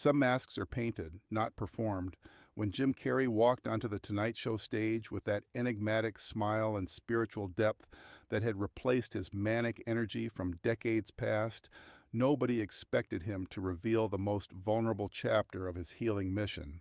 Some masks are painted, not performed. When Jim Carrey walked onto the Tonight Show stage with that enigmatic smile and spiritual depth that had replaced his manic energy from decades past, nobody expected him to reveal the most vulnerable chapter of his healing mission.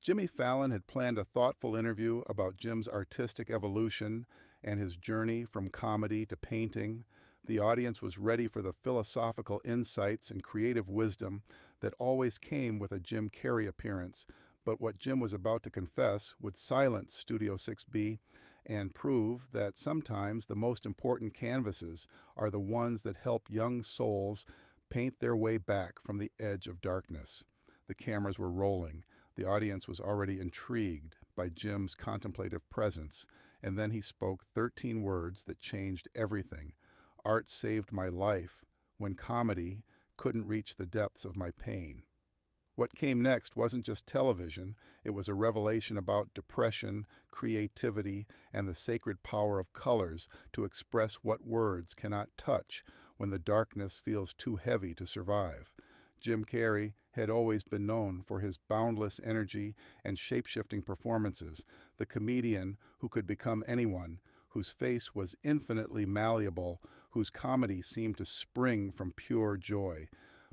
Jimmy Fallon had planned a thoughtful interview about Jim's artistic evolution and his journey from comedy to painting. The audience was ready for the philosophical insights and creative wisdom that always came with a Jim Carrey appearance, but what Jim was about to confess would silence Studio 6B and prove that sometimes the most important canvases are the ones that help young souls paint their way back from the edge of darkness. The cameras were rolling. The audience was already intrigued by Jim's contemplative presence, and then he spoke 13 words that changed everything. Art saved my life when comedy couldn't reach the depths of my pain. What came next wasn't just television, it was a revelation about depression, creativity, and the sacred power of colors to express what words cannot touch when the darkness feels too heavy to survive. Jim Carrey had always been known for his boundless energy and shape-shifting performances, the comedian who could become anyone, whose face was infinitely malleable, whose comedy seemed to spring from pure joy.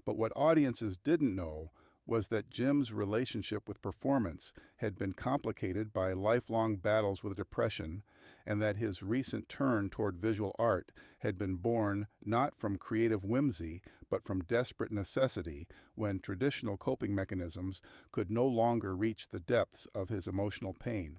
But what audiences didn't know was that Jim's relationship with performance had been complicated by lifelong battles with depression, and that his recent turn toward visual art had been born not from creative whimsy, but from desperate necessity when traditional coping mechanisms could no longer reach the depths of his emotional pain.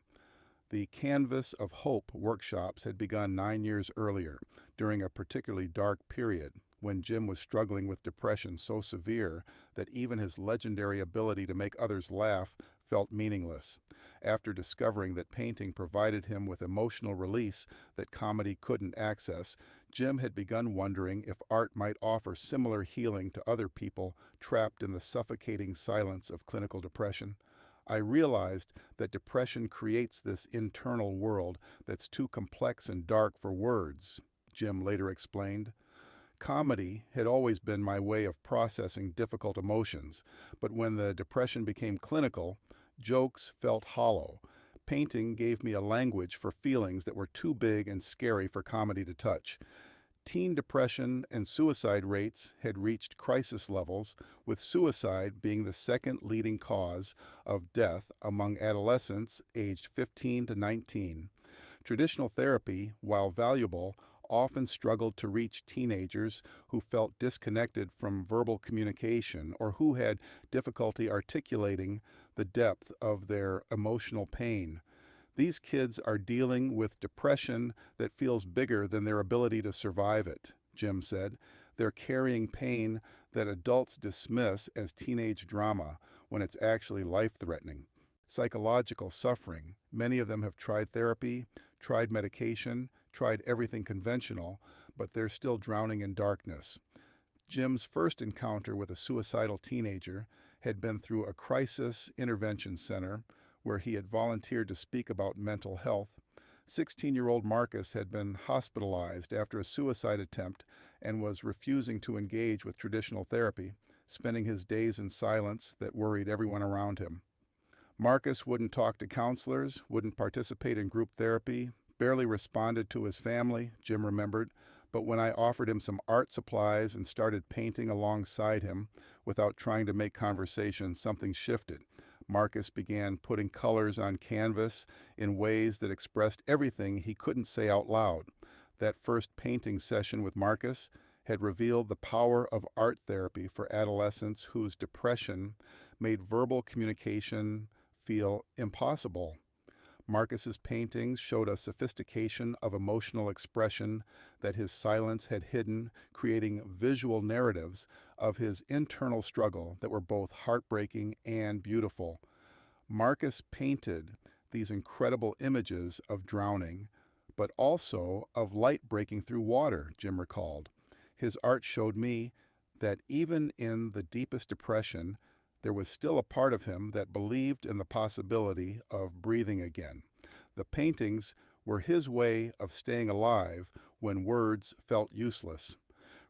The Canvas of Hope workshops had begun 9 years earlier, during a particularly dark period, when Jim was struggling with depression so severe that even his legendary ability to make others laugh felt meaningless. After discovering that painting provided him with emotional release that comedy couldn't access, Jim had begun wondering if art might offer similar healing to other people trapped in the suffocating silence of clinical depression. I realized that depression creates this internal world that's too complex and dark for words, Jim later explained. Comedy had always been my way of processing difficult emotions, but when the depression became clinical, jokes felt hollow. Painting gave me a language for feelings that were too big and scary for comedy to touch. Teen depression and suicide rates had reached crisis levels, with suicide being the second leading cause of death among adolescents aged 15 to 19. Traditional therapy, while valuable, often struggled to reach teenagers who felt disconnected from verbal communication or who had difficulty articulating the depth of their emotional pain. These kids are dealing with depression that feels bigger than their ability to survive it, Jim said. They're carrying pain that adults dismiss as teenage drama when it's actually life-threatening. Psychological suffering. Many of them have tried therapy, tried medication, tried everything conventional, but they're still drowning in darkness. Jim's first encounter with a suicidal teenager had been through a crisis intervention center where he had volunteered to speak about mental health. 16-year-old Marcus had been hospitalized after a suicide attempt and was refusing to engage with traditional therapy, spending his days in silence that worried everyone around him. Marcus wouldn't talk to counselors, wouldn't participate in group therapy, barely responded to his family, Jim remembered, but when I offered him some art supplies and started painting alongside him, without trying to make conversation, something shifted. Marcus began putting colors on canvas in ways that expressed everything he couldn't say out loud. That first painting session with Marcus had revealed the power of art therapy for adolescents whose depression made verbal communication feel impossible. Marcus's paintings showed a sophistication of emotional expression that his silence had hidden, creating visual narratives of his internal struggle that were both heartbreaking and beautiful. Marcus painted these incredible images of drowning, but also of light breaking through water, Jim recalled. His art showed me that even in the deepest depression, there was still a part of him that believed in the possibility of breathing again. The paintings were his way of staying alive when words felt useless.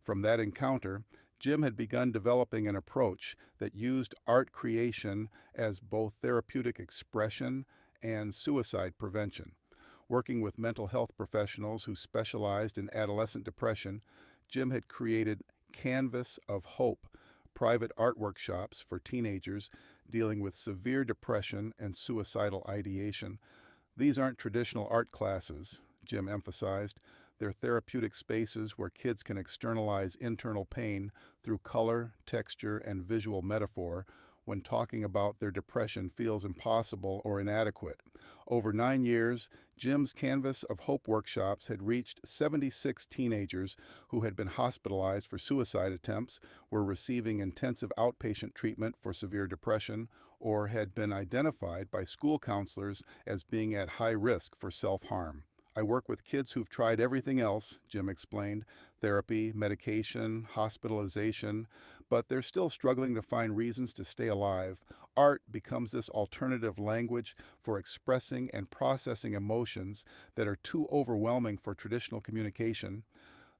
From that encounter, Jim had begun developing an approach that used art creation as both therapeutic expression and suicide prevention. Working with mental health professionals who specialized in adolescent depression, Jim had created Canvas of Hope, private art workshops for teenagers dealing with severe depression and suicidal ideation. These aren't traditional art classes, Jim emphasized. They're therapeutic spaces where kids can externalize internal pain through color, texture, and visual metaphor when talking about their depression feels impossible or inadequate. Over 9 years, Jim's Canvas of Hope workshops had reached 76 teenagers who had been hospitalized for suicide attempts, were receiving intensive outpatient treatment for severe depression, or had been identified by school counselors as being at high risk for self-harm. I work with kids who've tried everything else, Jim explained, therapy, medication, hospitalization, but they're still struggling to find reasons to stay alive. Art becomes this alternative language for expressing and processing emotions that are too overwhelming for traditional communication.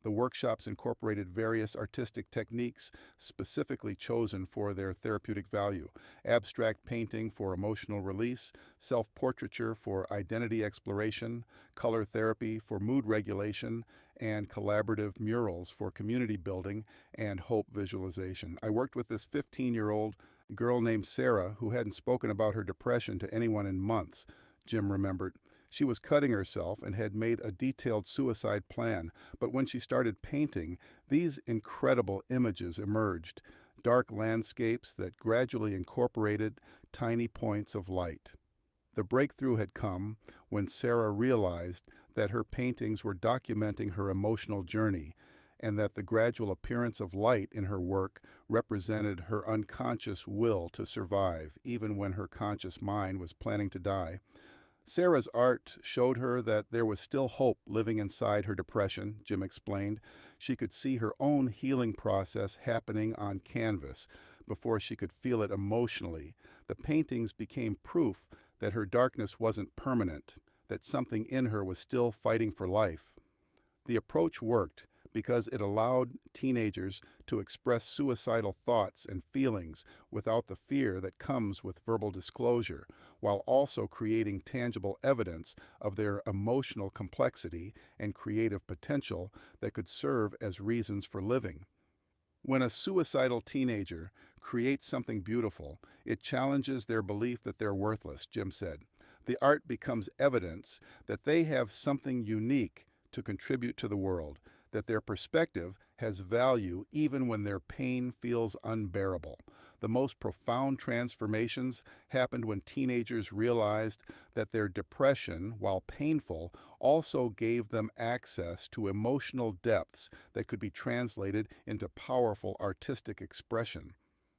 The workshops incorporated various artistic techniques specifically chosen for their therapeutic value: abstract painting for emotional release, self-portraiture for identity exploration, color therapy for mood regulation, and collaborative murals for community building and hope visualization. I worked with this 15-year-old girl named Sarah who hadn't spoken about her depression to anyone in months, Jim remembered. She was cutting herself and had made a detailed suicide plan, but when she started painting, these incredible images emerged, dark landscapes that gradually incorporated tiny points of light. The breakthrough had come when Sarah realized that her paintings were documenting her emotional journey, and that the gradual appearance of light in her work represented her unconscious will to survive, even when her conscious mind was planning to die. Sarah's art showed her that there was still hope living inside her depression, Jim explained. She could see her own healing process happening on canvas before she could feel it emotionally. The paintings became proof that her darkness wasn't permanent, that something in her was still fighting for life. The approach worked because it allowed teenagers to express suicidal thoughts and feelings without the fear that comes with verbal disclosure, while also creating tangible evidence of their emotional complexity and creative potential that could serve as reasons for living. When a suicidal teenager creates something beautiful, it challenges their belief that they're worthless, Jim said. The art becomes evidence that they have something unique to contribute to the world, that their perspective has value even when their pain feels unbearable. The most profound transformations happened when teenagers realized that their depression, while painful, also gave them access to emotional depths that could be translated into powerful artistic expression.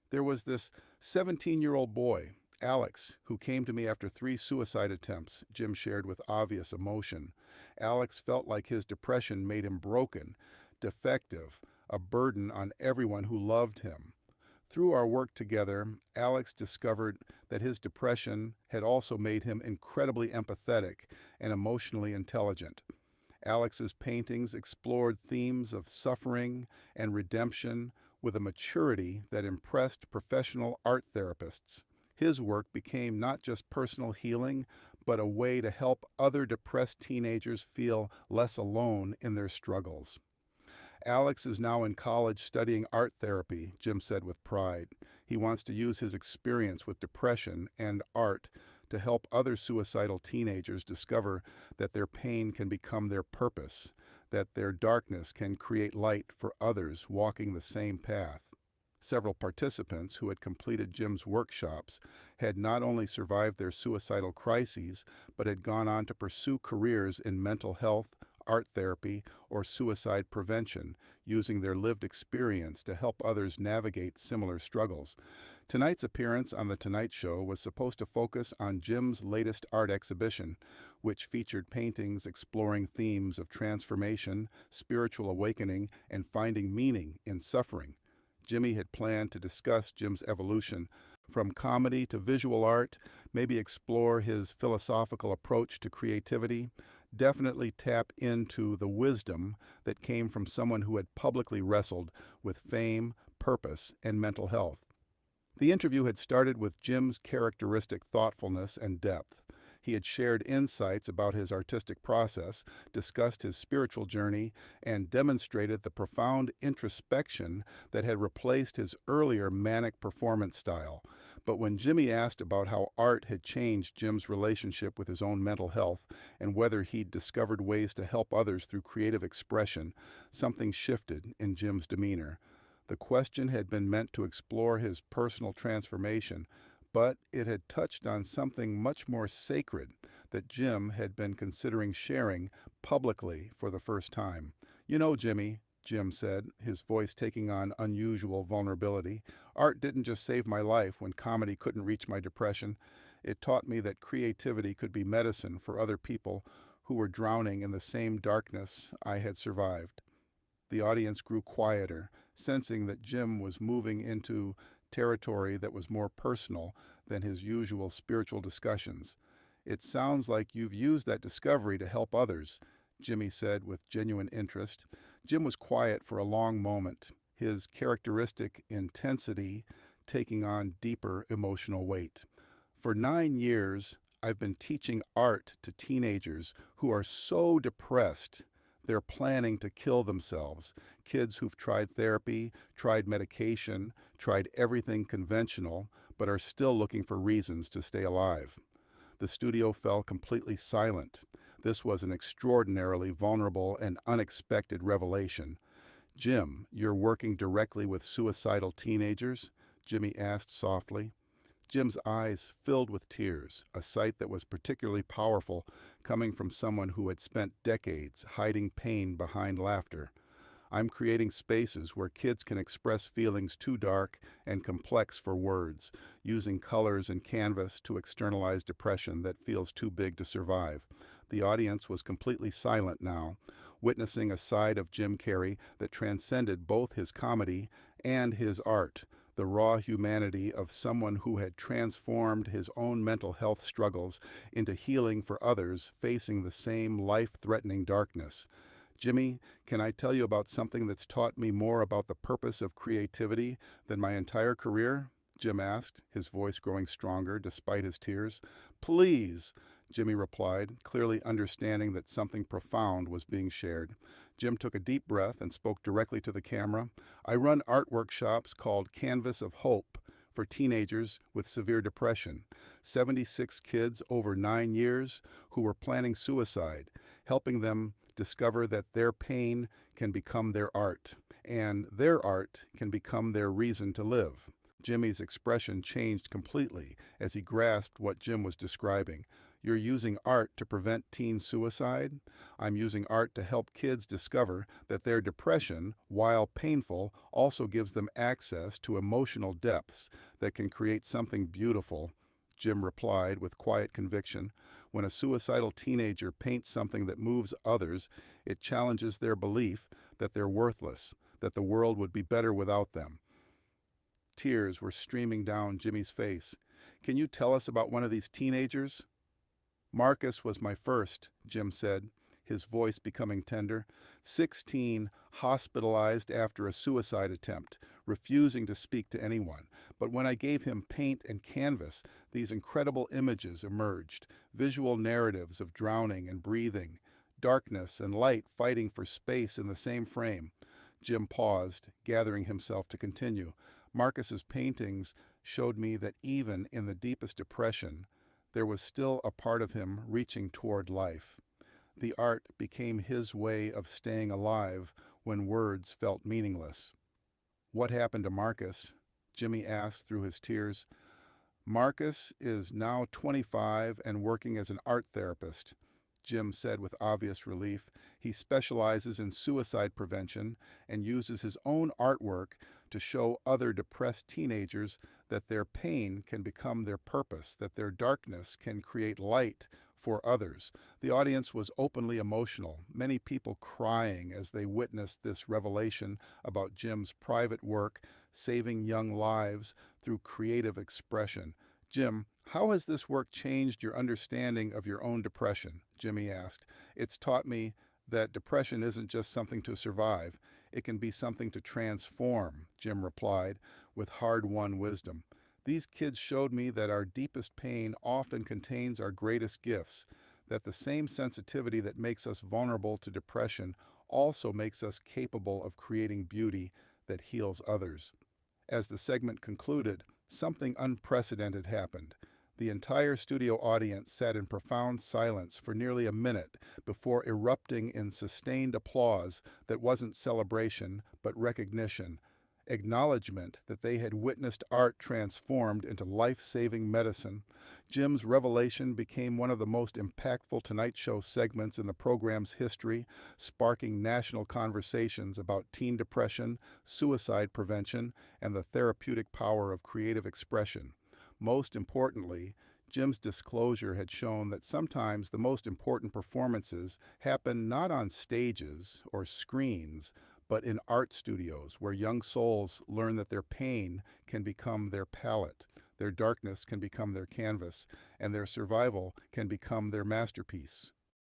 There was this 17-year-old boy, Alex, who came to me after 3 suicide attempts, Jim shared with obvious emotion. Alex felt like his depression made him broken, defective, a burden on everyone who loved him. Through our work together, Alex discovered that his depression had also made him incredibly empathetic and emotionally intelligent. Alex's paintings explored themes of suffering and redemption with a maturity that impressed professional art therapists. His work became not just personal healing, but a way to help other depressed teenagers feel less alone in their struggles. Alex is now in college studying art therapy, Jim said with pride. He wants to use his experience with depression and art to help other suicidal teenagers discover that their pain can become their purpose, that their darkness can create light for others walking the same path. Several participants who had completed Jim's workshops had not only survived their suicidal crises, but had gone on to pursue careers in mental health, art therapy, or suicide prevention, using their lived experience to help others navigate similar struggles. Tonight's appearance on The Tonight Show was supposed to focus on Jim's latest art exhibition, which featured paintings exploring themes of transformation, spiritual awakening, and finding meaning in suffering. Jimmy had planned to discuss Jim's evolution from comedy to visual art, maybe explore his philosophical approach to creativity, definitely tap into the wisdom that came from someone who had publicly wrestled with fame, purpose and mental health. The interview had started with Jim's characteristic thoughtfulness and depth. He had shared insights about his artistic process, discussed his spiritual journey, and demonstrated the profound introspection that had replaced his earlier manic performance style. But when Jimmy asked about how art had changed Jim's relationship with his own mental health and whether he'd discovered ways to help others through creative expression, something shifted in Jim's demeanor. The question had been meant to explore his personal transformation, but it had touched on something much more sacred that Jim had been considering sharing publicly for the first time. "You know, Jimmy," Jim said, his voice taking on unusual vulnerability, "art didn't just save my life when comedy couldn't reach my depression. It taught me that creativity could be medicine for other people who were drowning in the same darkness I had survived." The audience grew quieter, sensing that Jim was moving into territory that was more personal than his usual spiritual discussions. "It sounds like you've used that discovery to help others," Jimmy said with genuine interest. Jim was quiet for a long moment, his characteristic intensity taking on deeper emotional weight. "For 9 years, I've been teaching art to teenagers who are so depressed they're planning to kill themselves. Kids who've tried therapy, tried medication, tried everything conventional, but are still looking for reasons to stay alive." The studio fell completely silent. This was an extraordinarily vulnerable and unexpected revelation. "Jim, you're working directly with suicidal teenagers?" Jimmy asked softly. Jim's eyes filled with tears, a sight that was particularly powerful coming from someone who had spent decades hiding pain behind laughter. "I'm creating spaces where kids can express feelings too dark and complex for words, using colors and canvas to externalize depression that feels too big to survive." The audience was completely silent now, witnessing a side of Jim Carrey that transcended both his comedy and his art, the raw humanity of someone who had transformed his own mental health struggles into healing for others facing the same life-threatening darkness. "Jimmy, can I tell you about something that's taught me more about the purpose of creativity than my entire career?" Jim asked, his voice growing stronger despite his tears. "Please," Jimmy replied, clearly understanding that something profound was being shared. Jim took a deep breath and spoke directly to the camera. "I run art workshops called Canvas of Hope for teenagers with severe depression. 76 kids over 9 years who were planning suicide, helping them discover that their pain can become their art, and their art can become their reason to live." Jimmy's expression changed completely as he grasped what Jim was describing. "You're using art to prevent teen suicide? I'm using art to help kids discover that their depression, while painful, also gives them access to emotional depths that can create something beautiful," Jim replied with quiet conviction. "When a suicidal teenager paints something that moves others, it challenges their belief that they're worthless, that the world would be better without them." Tears were streaming down Jimmy's face. "Can you tell us about one of these teenagers?" "Marcus was my first," Jim said, his voice becoming tender. 16, hospitalized after a suicide attempt, refusing to speak to anyone. But when I gave him paint and canvas, these incredible images emerged, visual narratives of drowning and breathing, darkness and light fighting for space in the same frame." Jim paused, gathering himself to continue. "Marcus's paintings showed me that even in the deepest depression, there was still a part of him reaching toward life. The art became his way of staying alive when words felt meaningless." "What happened to Marcus?" Jimmy asked through his tears. "Marcus is now 25 and working as an art therapist," Jim said with obvious relief. "He specializes in suicide prevention and uses his own artwork to show other depressed teenagers that their pain can become their purpose, that their darkness can create light for others." The audience was openly emotional, many people crying as they witnessed this revelation about Jim's private work saving young lives through creative expression. "Jim, how has this work changed your understanding of your own depression?" Jimmy asked. "It's taught me that depression isn't just something to survive. It can be something to transform, Jim replied with hard-won wisdom. These kids showed me that our deepest pain often contains our greatest gifts, that the same sensitivity that makes us vulnerable to depression also makes us capable of creating beauty that heals others. As the segment concluded, something unprecedented happened. The entire studio audience sat in profound silence for nearly a minute before erupting in sustained applause that wasn't celebration, but recognition, acknowledgement that they had witnessed art transformed into life-saving medicine. Jim's revelation became one of the most impactful Tonight Show segments in the program's history, sparking national conversations about teen depression, suicide prevention, and the therapeutic power of creative expression. Most importantly, Jim's disclosure had shown that sometimes the most important performances happen not on stages or screens, but in art studios where young souls learn that their pain can become their palette, their darkness can become their canvas, and their survival can become their masterpiece.